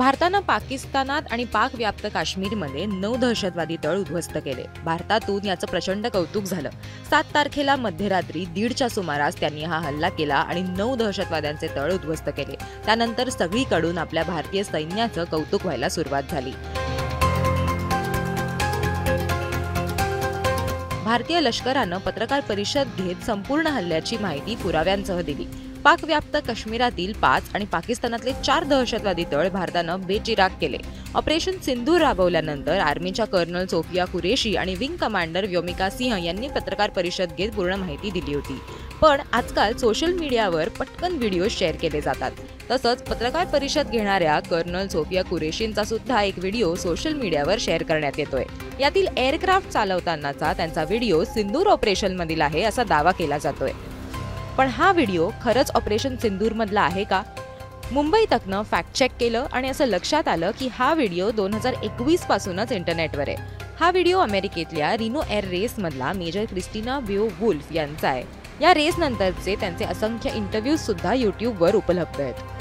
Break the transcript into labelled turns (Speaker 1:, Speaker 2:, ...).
Speaker 1: भारतानं पाकिस्तानात आणि पाक व्याप्त काश्मीरमध्ये 9 दहशतवादी तळ उद्ध्वस्त केले। भारतातून याचं प्रचंड कौतुक झालं। 7 तारखेला मध्यरात्री 1:30च्या सुमारास त्यांनी हा हल्ला केला आणि 9 दहशतवाद्यांचे तळ उद्ध्वस्त केले। त्यानंतर सगळीकडून आपल्या भारतीय सैन्याचं कौतुक व्हायला सुरुवात झाली। भारतीय लष्करानं पत्रकार परिषद घेत संपूर्ण हल्ल्याची माहिती पुराव्यांसह दिली। पाक व्याप्त काश्मीरातील 5 आणि पाकिस्तानातले 4 दहशतवादी तळ भारतानं बेचिराग केले। ऑपरेशन सिंधूर राबवल्यानंतर आर्मीच्या कर्नल सोफिया कुरेशी आणि विंग कमांडर व्योमिका सिंह यांनी पत्रकार परिषद घेत पूर्ण माहिती दिली होती। पण आजकाल सोशल मीडियावर पटकन व्हिडिओ शेअर केले जातात। तसंच पत्रकार परिषद घेणाऱ्या कर्नल सोफिया कुरेशींचा सुद्धा एक व्हिडिओ सोशल मीडियावर शेअर करण्यात येतोय। यातील एअरक्राफ्ट चालवतानाचा त्यांचा व्हिडिओ सिंदूर ऑपरेशनमधील आहे असा दावा केला जातोय। पण हा व्हिडिओ खरंच ऑपरेशन सिंदूर मधला आहे का? मुंबई तकनं फॅक्ट चेक केलं आणि असं लक्षात आलं की हा व्हिडिओ 2021 पासूनच इंटरनेटवर आहे। हा व्हिडिओ अमेरिकेतल्या रिनो एअर रेस मधला मेजर क्रिस्टिना बेओवुल्फ यांचा आहे। या रेस नंतरचे त्यांचे असंख्य इंटरव्ह्यूज सुद्धा YouTubeवर उपलब्ध आहेत।